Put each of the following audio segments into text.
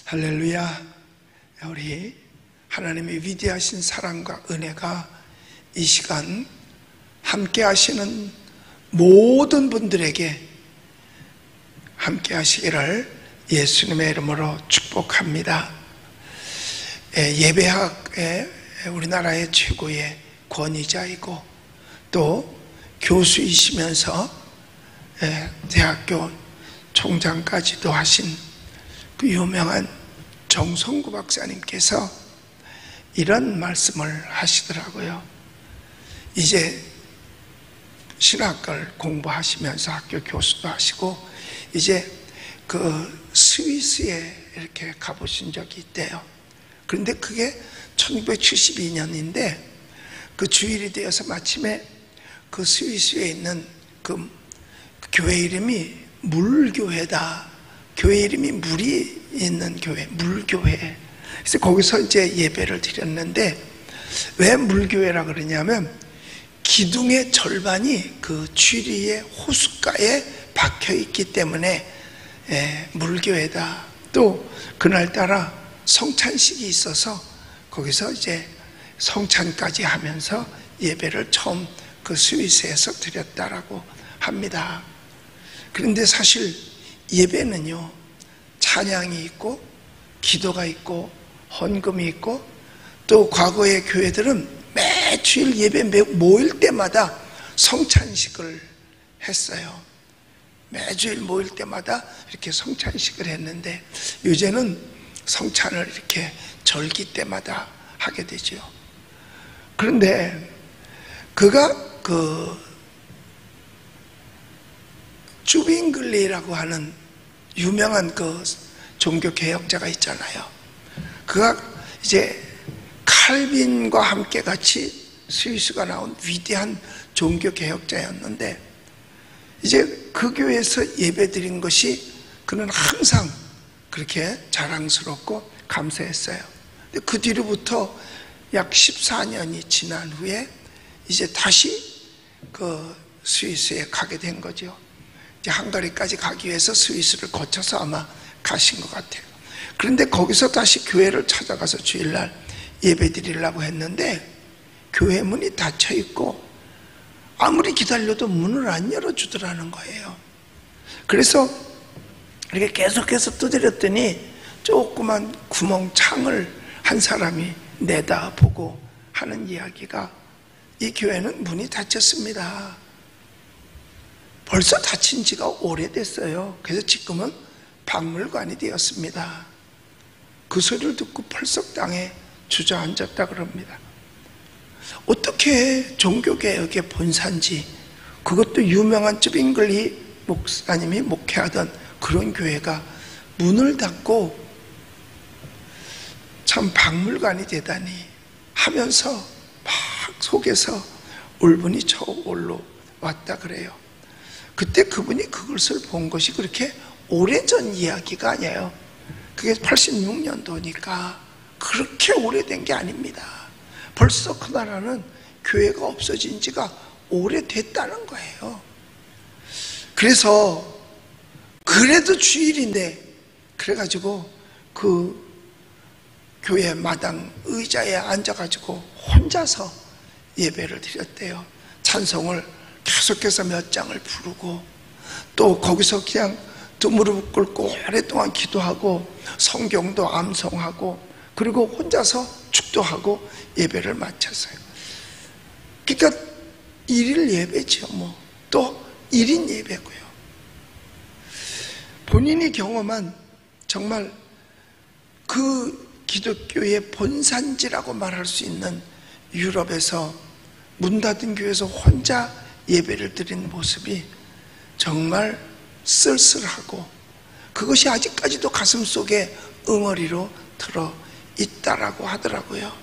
할렐루야. 우리 하나님의 위대하신 사랑과 은혜가 이 시간 함께 하시는 모든 분들에게 함께 하시기를 예수님의 이름으로 축복합니다. 예배학의 우리나라의 최고의 권위자이고 또 교수이시면서 대학교 총장까지도 하신 그 유명한 정성구 박사님께서 이런 말씀을 하시더라고요. 이제 신학을 공부하시면서 학교 교수도 하시고 이제 그 스위스에 이렇게 가보신 적이 있대요. 그런데 그게 1972년인데 그 주일이 되어서 마침에 그 스위스에 있는 그 교회 이름이 물교회다. 교회 이름이 물이 있는 교회, 물교회. 그래서 거기서 이제 예배를 드렸는데 왜 물교회라 그러냐면 기둥의 절반이 그 취리의 호숫가에 박혀 있기 때문에 물교회다. 또 그날따라 성찬식이 있어서 거기서 이제 성찬까지 하면서 예배를 처음 그 스위스에서 드렸다라고 합니다. 그런데 사실 예배는요, 찬양이 있고 기도가 있고 헌금이 있고 또 과거의 교회들은 매주일 예배 모일 때마다 성찬식을 했어요. 매주일 모일 때마다 이렇게 성찬식을 했는데 요새는 성찬을 이렇게 절기 때마다 하게 되죠. 그런데 그가 그 쭈빙글리라고 하는 유명한 그 종교 개혁자가 있잖아요. 그가 이제 칼빈과 함께 같이 스위스가 나온 위대한 종교 개혁자였는데 이제 그 교회에서 예배드린 것이 그는 항상 그렇게 자랑스럽고 감사했어요. 근데 그 뒤로부터 약 14년이 지난 후에 이제 다시 그 스위스에 가게 된 거죠. 헝가리까지 가기 위해서 스위스를 거쳐서 아마 가신 것 같아요. 그런데 거기서 다시 교회를 찾아가서 주일날 예배 드리려고 했는데 교회 문이 닫혀 있고 아무리 기다려도 문을 안 열어주더라는 거예요. 그래서 이렇게 계속해서 두드렸더니 조그만 구멍 창을 한 사람이 내다보고 하는 이야기가 이 교회는 문이 닫혔습니다. 벌써 닫힌 지가 오래됐어요. 그래서 지금은 박물관이 되었습니다. 그 소리를 듣고 펄썩 땅에 주저앉았다 그럽니다. 어떻게 종교개혁의 본산지, 그것도 유명한 쭈빙글리 목사님이 목회하던 그런 교회가 문을 닫고 참 박물관이 되다니 하면서 막 속에서 울분이 저울로 왔다 그래요. 그때 그분이 그것을 본 것이 그렇게 오래전 이야기가 아니에요. 그게 86년도니까 그렇게 오래된 게 아닙니다. 벌써 그 나라는 교회가 없어진 지가 오래됐다는 거예요. 그래서 그래도 주일인데 그래가지고 그 교회 마당 의자에 앉아가지고 혼자서 예배를 드렸대요. 찬송을 계속해서 몇 장을 부르고 또 거기서 그냥 두 무릎 꿇고 오랫동안 기도하고 성경도 암송하고 그리고 혼자서 축도하고 예배를 마쳤어요. 그러니까 일일 예배죠. 또 1인 예배고요. 본인이 경험한 정말 그 기독교의 본산지라고 말할 수 있는 유럽에서 문 닫은 교회에서 혼자 예배를 드린 모습이 정말 쓸쓸하고 그것이 아직까지도 가슴속에 응어리로 들어 있다라고 하더라고요.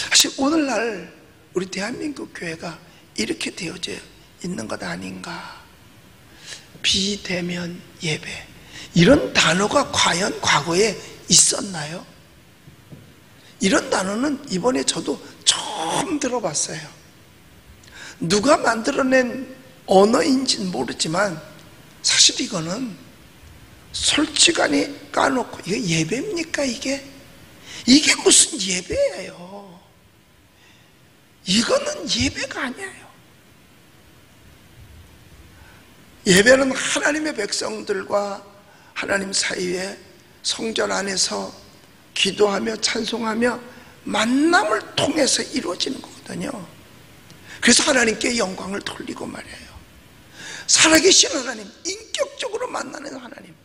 사실 오늘날 우리 대한민국 교회가 이렇게 되어져 있는 것 아닌가. 비대면 예배, 이런 단어가 과연 과거에 있었나요? 이런 단어는 이번에 저도 처음 들어봤어요. 누가 만들어낸 언어인지는 모르지만 사실 이거는 솔직하니 까놓고, 이거 예배입니까 이게? 이게 무슨 예배예요? 이거는 예배가 아니에요. 예배는 하나님의 백성들과 하나님 사이에 성전 안에서 기도하며 찬송하며 만남을 통해서 이루어지는 거거든요. 그래서 하나님께 영광을 돌리고 말이에요. 살아계신 하나님, 인격적으로 만나는 하나님.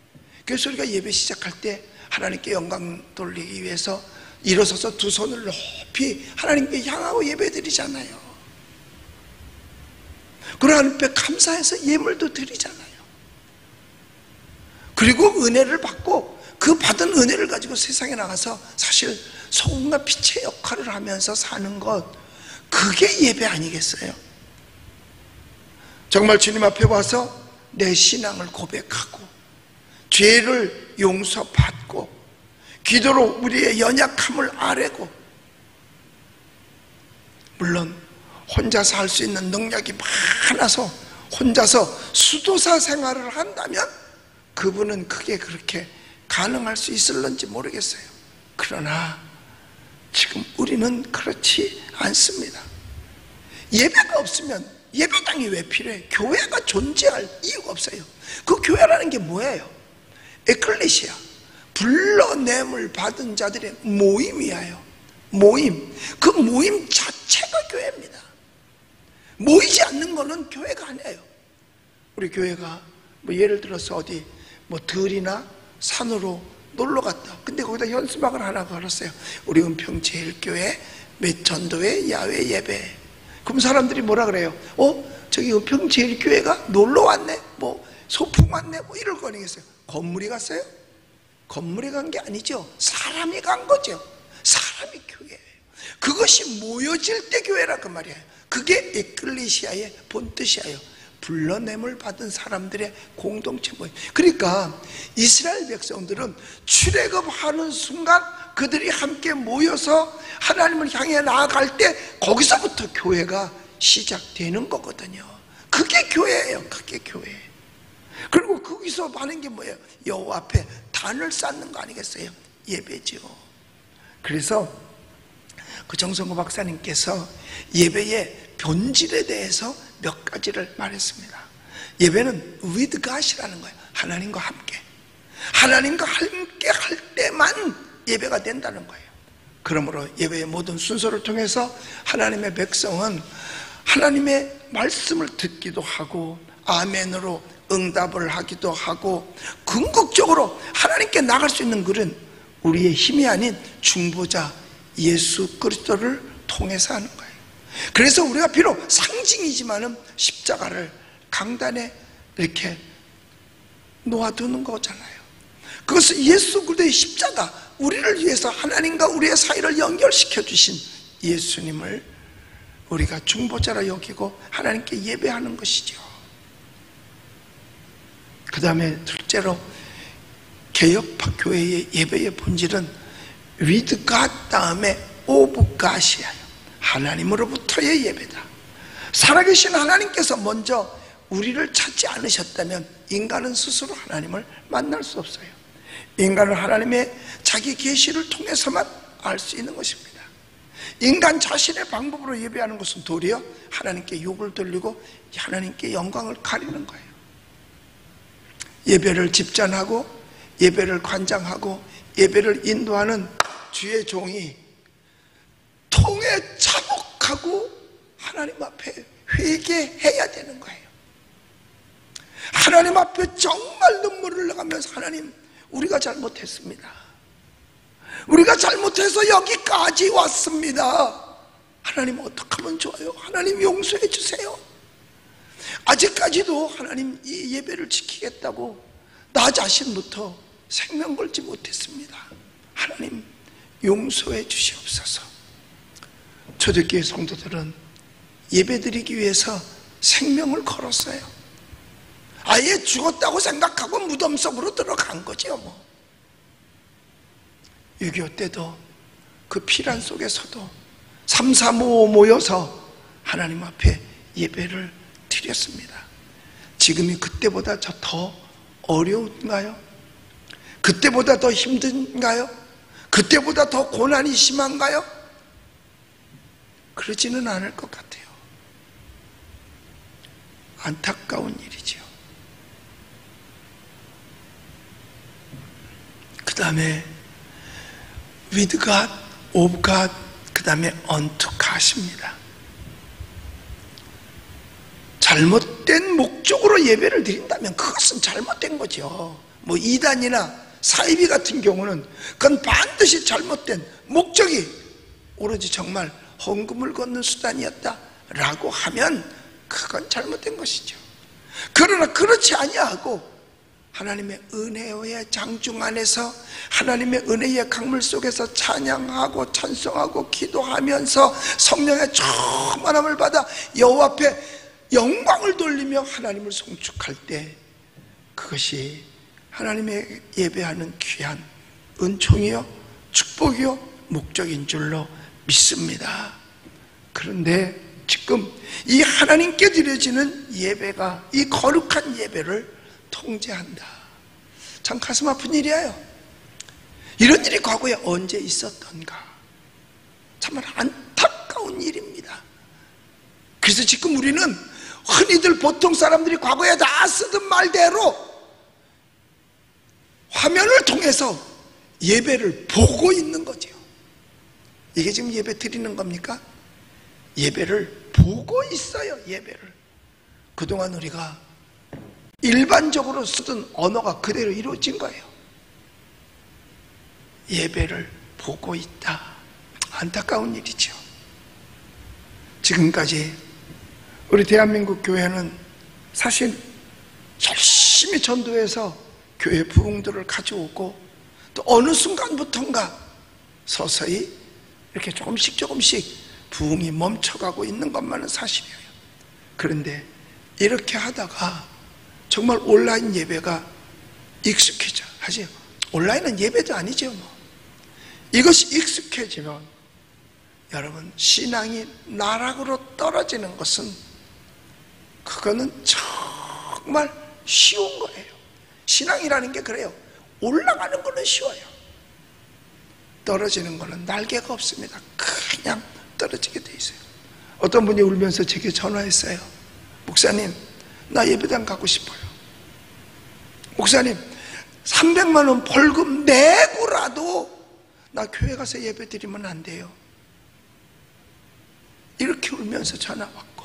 그래서 우리가 예배 시작할 때 하나님께 영광 돌리기 위해서 일어서서 두 손을 높이 하나님께 향하고 예배 드리잖아요. 그리고 하나님 앞에 감사해서 예물도 드리잖아요. 그리고 은혜를 받고 그 받은 은혜를 가지고 세상에 나가서 사실 소금과 빛의 역할을 하면서 사는 것, 그게 예배 아니겠어요? 정말 주님 앞에 와서 내 신앙을 고백하고 죄를 용서받고 기도로 우리의 연약함을 아뢰고, 물론 혼자서 할 수 있는 능력이 많아서 혼자서 수도사 생활을 한다면 그분은 그게 그렇게 가능할 수 있을런지 모르겠어요. 그러나 지금 우리는 그렇지 않습니다. 예배가 없으면 예배당이 왜 필요해? 교회가 존재할 이유가 없어요. 그 교회라는 게 뭐예요? 에클레시아, 불러냄을 받은 자들의 모임이에요. 모임. 그 모임 자체가 교회입니다. 모이지 않는 거는 교회가 아니에요. 우리 교회가 뭐 예를 들어서 어디 뭐 들이나 산으로 놀러 갔다. 근데 거기다 현수막을 하나 걸었어요. 우리 은평제일교회 몇 전도회 야외 예배. 그럼 사람들이 뭐라 그래요? 저기 은평제일교회가 놀러 왔네, 뭐 소풍 왔네, 뭐 이럴 거 아니겠어요? 건물이 갔어요? 건물이 간 게 아니죠. 사람이 간 거죠. 사람이 교회예요. 그것이 모여질 때 교회란 그 말이에요. 그게 에클레시아의 본뜻이에요. 불러냄을 받은 사람들의 공동체 모임. 그러니까 이스라엘 백성들은 출애굽하는 순간 그들이 함께 모여서 하나님을 향해 나아갈 때 거기서부터 교회가 시작되는 거거든요. 그게 교회예요. 그게 교회. 그리고 거기서 하는 게 뭐예요? 여호와 앞에 단을 쌓는 거 아니겠어요? 예배죠. 그래서 그 정성호 박사님께서 예배의 본질에 대해서 몇 가지를 말했습니다. 예배는 with God이라는 거예요. 하나님과 함께. 하나님과 함께 할 때만 예배가 된다는 거예요. 그러므로 예배의 모든 순서를 통해서 하나님의 백성은 하나님의 말씀을 듣기도 하고 아멘으로 응답을 하기도 하고 궁극적으로 하나님께 나갈 수 있는 글은 우리의 힘이 아닌 중보자 예수 그리스도를 통해서 하는 거예요. 그래서 우리가 비록 상징이지만은 십자가를 강단에 이렇게 놓아두는 거잖아요. 그것은 예수 그리스도의 십자가, 우리를 위해서 하나님과 우리의 사이를 연결시켜 주신 예수님을 우리가 중보자라 여기고 하나님께 예배하는 것이죠. 그 다음에 둘째로 개혁파 교회의 예배의 본질은 with God 다음에 of God이에요. 하나님으로부터의 예배다. 살아계신 하나님께서 먼저 우리를 찾지 않으셨다면 인간은 스스로 하나님을 만날 수 없어요. 인간은 하나님의 자기 계시를 통해서만 알 수 있는 것입니다. 인간 자신의 방법으로 예배하는 것은 도리어 하나님께 욕을 돌리고 하나님께 영광을 가리는 거예요. 예배를 집전하고 예배를 관장하고 예배를 인도하는 주의 종이 통에 자복하고 하나님 앞에 회개해야 되는 거예요. 하나님 앞에 정말 눈물을 흘려가면서 하나님, 우리가 잘못했습니다. 우리가 잘못해서 여기까지 왔습니다. 하나님 어떻게 하면 좋아요? 하나님 용서해 주세요. 아직까지도 하나님 이 예배를 지키겠다고 나 자신부터 생명 걸지 못했습니다. 하나님 용서해 주시옵소서. 초대교회 성도들은 예배드리기 위해서 생명을 걸었어요. 아예 죽었다고 생각하고 무덤 속으로 들어간 거죠. 6.25 때도 그 피란 속에서도 335 모여서 하나님 앞에 예배를 드렸습니다. 지금이 그때보다 더 어려운가요? 그때보다 더 힘든가요? 그때보다 더 고난이 심한가요? 그러지는 않을 것 같아요. 안타까운 일이죠. 그 다음에 with God, of God, 그 다음에 unto God입니다. 잘못된 목적으로 예배를 드린다면 그것은 잘못된 거죠. 뭐 이단이나 사이비 같은 경우는 그건 반드시 잘못된 목적이 오로지 정말 헌금을 걷는 수단이었다라고 하면 그건 잘못된 것이죠. 그러나 그렇지 아니하고 하나님의 은혜의 장중 안에서 하나님의 은혜의 강물 속에서 찬양하고 찬송하고 기도하면서 성령의 충만함을 받아 여호와 앞에 영광을 돌리며 하나님을 송축할 때 그것이 하나님의 예배하는 귀한 은총이요 축복이요 목적인 줄로 믿습니다. 그런데 지금 이 하나님께 드려지는 예배가 이 거룩한 예배를 통제한다. 참 가슴 아픈 일이에요. 이런 일이 과거에 언제 있었던가. 정말 안타까운 일입니다. 그래서 지금 우리는 흔히들 보통 사람들이 과거에 다 쓰던 말대로 화면을 통해서 예배를 보고 있는 거죠. 이게 지금 예배 드리는 겁니까? 예배를 보고 있어요. 예배를. 그동안 우리가 일반적으로 쓰던 언어가 그대로 이루어진 거예요. 예배를 보고 있다. 안타까운 일이죠. 지금까지 우리 대한민국 교회는 사실 열심히 전도해서 교회 부흥들을 가져오고 또 어느 순간부턴가 서서히 이렇게 조금씩 부흥이 멈춰가고 있는 것만은 사실이에요. 그런데 이렇게 하다가 정말 온라인 예배가 익숙해져. 사실 온라인은 예배도 아니죠. 이것이 익숙해지면 여러분 신앙이 나락으로 떨어지는 것은 그거는 정말 쉬운 거예요. 신앙이라는 게 그래요. 올라가는 거는 쉬워요. 떨어지는 거는 날개가 없습니다. 그냥 떨어지게 돼 있어요. 어떤 분이 울면서 제게 전화했어요. 목사님, 나 예배당 가고 싶어요. 목사님, 300만 원 벌금 내고라도 나 교회 가서 예배 드리면 안 돼요. 이렇게 울면서 전화 왔고,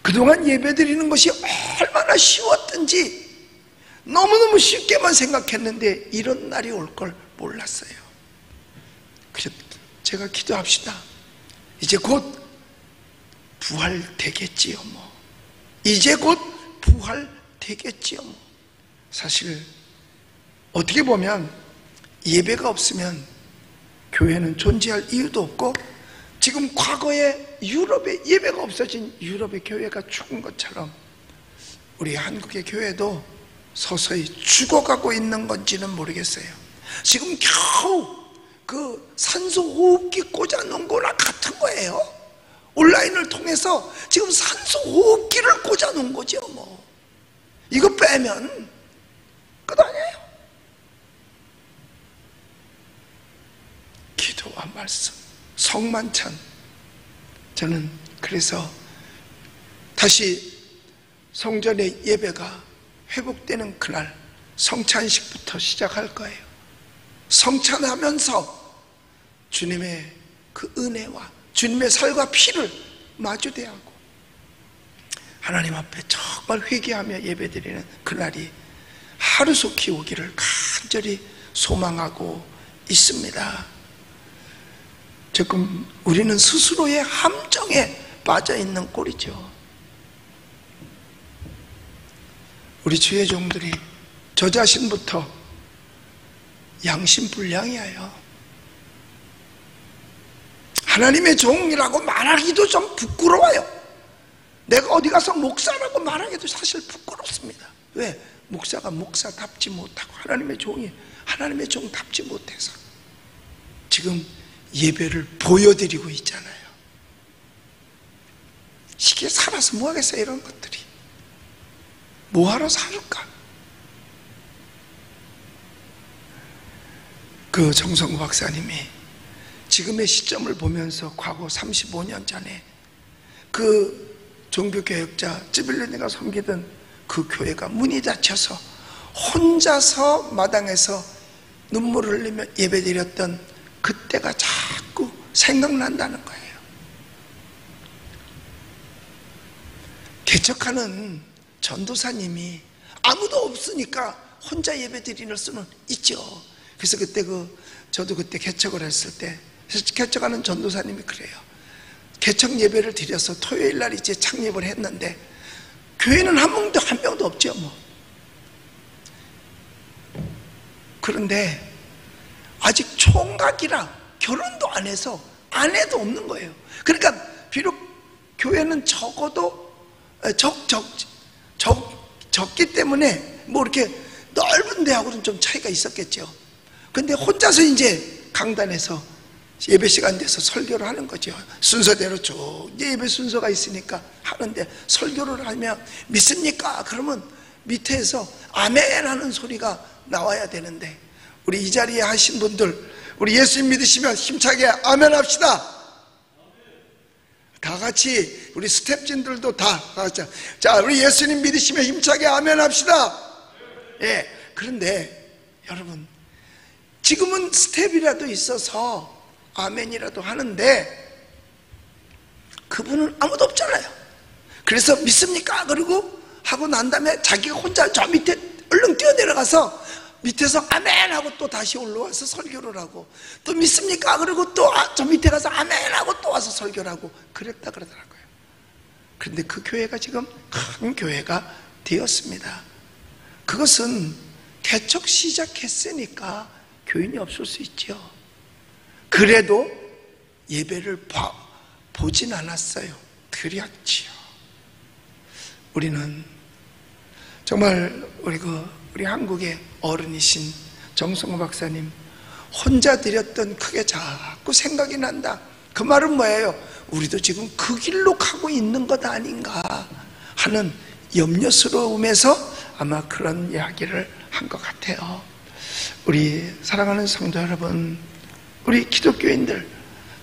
그동안 예배 드리는 것이 얼마나 쉬웠던지 너무너무 쉽게만 생각했는데 이런 날이 올 걸 몰랐어요. 그래서 제가 기도합시다. 이제 곧 부활되겠지요 뭐. 이제 곧 부활되겠지요 뭐. 사실 어떻게 보면 예배가 없으면 교회는 존재할 이유도 없고, 지금 과거에 유럽에 예배가 없어진 유럽의 교회가 죽은 것처럼 우리 한국의 교회도 서서히 죽어가고 있는 건지는 모르겠어요. 지금 겨우 그 산소 호흡기 꽂아놓은 거나 같은 거예요. 온라인을 통해서 지금 산소 호흡기를 꽂아놓은 거죠 뭐. 이거 빼면 끝 아니에요. 기도와 말씀, 성만찬. 저는 그래서 다시 성전의 예배가 회복되는 그날 성찬식부터 시작할 거예요. 성찬하면서 주님의 그 은혜와 주님의 살과 피를 마주대하고 하나님 앞에 정말 회개하며 예배드리는 그날이 하루속히 오기를 간절히 소망하고 있습니다. 조금 우리는 스스로의 함정에 빠져있는 꼴이죠. 우리 주의 종들이 저 자신부터 양심불량이에요. 하나님의 종이라고 말하기도 좀 부끄러워요. 내가 어디 가서 목사라고 말하기도 사실 부끄럽습니다. 왜? 목사가 목사답지 못하고 하나님의 종이 하나님의 종답지 못해서 지금 예배를 보여드리고 있잖아요. 이게 살아서 뭐 하겠어요? 이런 것들이 뭐하러 살까? 그 정성구 박사님이 지금의 시점을 보면서 과거 35년 전에 그 종교개혁자 찌빌리네가 섬기던 그 교회가 문이 닫혀서 혼자서 마당에서 눈물을 흘리며 예배드렸던 그때가 자꾸 생각난다는 거예요. 개척하는 전도사님이 아무도 없으니까 혼자 예배드리는 수는 있죠. 그래서 그때 저도 그때 개척을 했을 때 개척하는 전도사님이 그래요. 개척 예배를 드려서 토요일 날 이제 창립을 했는데 교회는 한 명도 없죠 뭐. 그런데 아직 총각이라 결혼도 안 해서 아내도 없는 거예요. 그러니까 비록 교회는 적어도 적기 때문에 뭐 이렇게 넓은 데하고는 좀 차이가 있었겠죠. 근데 혼자서 이제 강단에서 예배 시간 돼서 설교를 하는 거죠. 순서대로 쭉 예배 순서가 있으니까 하는데 설교를 하면 믿습니까? 그러면 밑에서 아멘 하는 소리가 나와야 되는데 우리 이 자리에 하신 분들 우리 예수님 믿으시면 힘차게 아멘 합시다. 다 같이 우리 스텝진들도 다 같이 자 우리 예수님 믿으시면 힘차게 아멘 합시다. 예. 그런데 여러분 지금은 스텝이라도 있어서 아멘이라도 하는데 그분은 아무도 없잖아요. 그래서 믿습니까? 그리고 하고 난 다음에 자기가 혼자 저 밑에 얼른 뛰어내려가서 밑에서 아멘 하고 또 다시 올라와서 설교를 하고 또 믿습니까? 그리고 또 저 밑에 가서 아멘 하고 또 와서 설교를 하고 그랬다 그러더라고요. 그런데 그 교회가 지금 큰 교회가 되었습니다. 그것은 개척 시작했으니까 교인이 없을 수 있죠. 그래도 예배를 보진 않았어요. 드렸지요. 우리는 정말 우리 한국의 어른이신 정성호 박사님 혼자 드렸던 그게 자꾸 생각이 난다. 그 말은 뭐예요? 우리도 지금 그 길로 가고 있는 것 아닌가 하는 염려스러움에서 아마 그런 이야기를 한 것 같아요. 우리 사랑하는 성도 여러분, 우리 기독교인들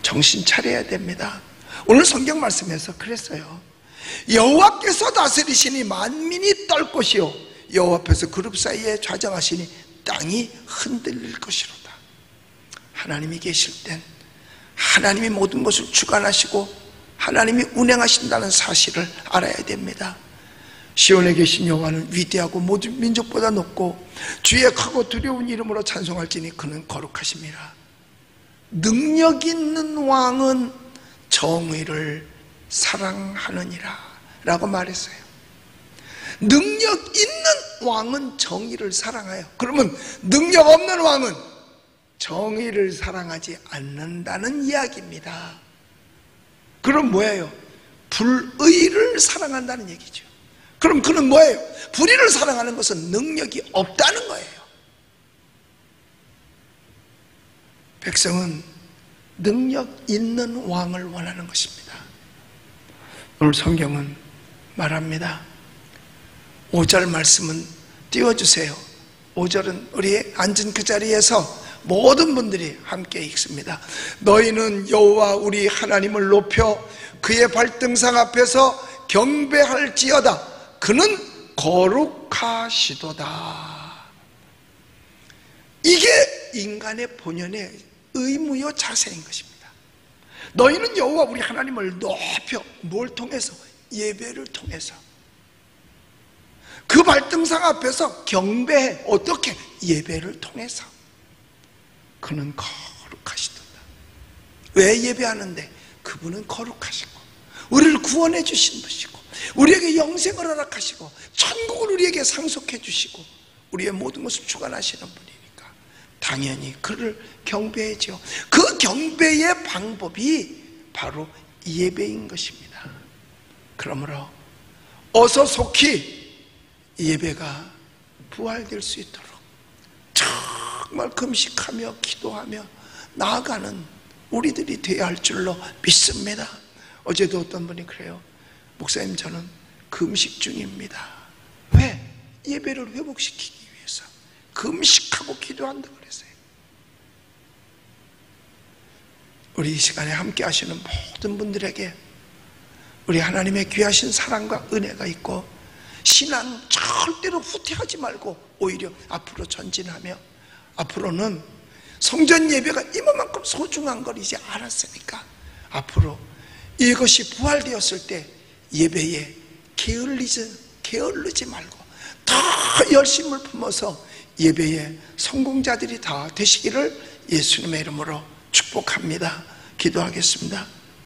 정신 차려야 됩니다. 오늘 성경 말씀에서 그랬어요. 여호와께서 다스리시니 만민이 떨 것이요 여호와 앞에서 그룹 사이에 좌정하시니 땅이 흔들릴 것이로다. 하나님이 계실 땐 하나님이 모든 것을 주관하시고 하나님이 운행하신다는 사실을 알아야 됩니다. 시온에 계신 여호와는 위대하고 모든 민족보다 높고 주의 크고 두려운 이름으로 찬송할지니 그는 거룩하심이라. 능력 있는 왕은 정의를 사랑하느니라 라고 말했어요. 능력 있는 왕은 정의를 사랑해요. 그러면 능력 없는 왕은 정의를 사랑하지 않는다는 이야기입니다. 그럼 뭐예요? 불의를 사랑한다는 얘기죠. 그럼 그는 뭐예요? 불의를 사랑하는 것은 능력이 없다는 거예요. 백성은 능력 있는 왕을 원하는 것입니다. 오늘 성경은 말합니다. 5절 말씀은 띄워주세요. 5절은 우리 앉은 그 자리에서 모든 분들이 함께 읽습니다. 너희는 여호와 우리 하나님을 높여 그의 발등상 앞에서 경배할지어다. 그는 거룩하시도다. 이게 인간의 본연의 의무요 자세인 것입니다. 너희는 여호와 우리 하나님을 높여 뭘 통해서? 예배를 통해서 그 발등상 앞에서 경배해. 어떻게? 예배를 통해서. 그는 거룩하시도다. 왜 예배하는데? 그분은 거룩하시고 우리를 구원해 주신 분이시고 우리에게 영생을 허락하시고 천국을 우리에게 상속해 주시고 우리의 모든 것을 주관하시는 분이니까 당연히 그를 경배하죠. 그 경배의 방법이 바로 예배인 것입니다. 그러므로 어서 속히 예배가 부활될 수 있도록 정말 금식하며 기도하며 나아가는 우리들이 되어야 할 줄로 믿습니다. 어제도 어떤 분이 그래요. 목사님 저는 금식 중입니다. 왜? 예배를 회복시키기 위해서 금식하고 기도한다고 그랬어요. 우리 이 시간에 함께 하시는 모든 분들에게 우리 하나님의 귀하신 사랑과 은혜가 있고, 신앙 절대로 후퇴하지 말고 오히려 앞으로 전진하며, 앞으로는 성전 예배가 이만큼 소중한 걸 이제 알았으니까 앞으로 이것이 부활되었을 때 예배에 게을르지 말고 더 열심을 품어서 예배의 성공자들이 다 되시기를 예수님의 이름으로 축복합니다. 기도하겠습니다.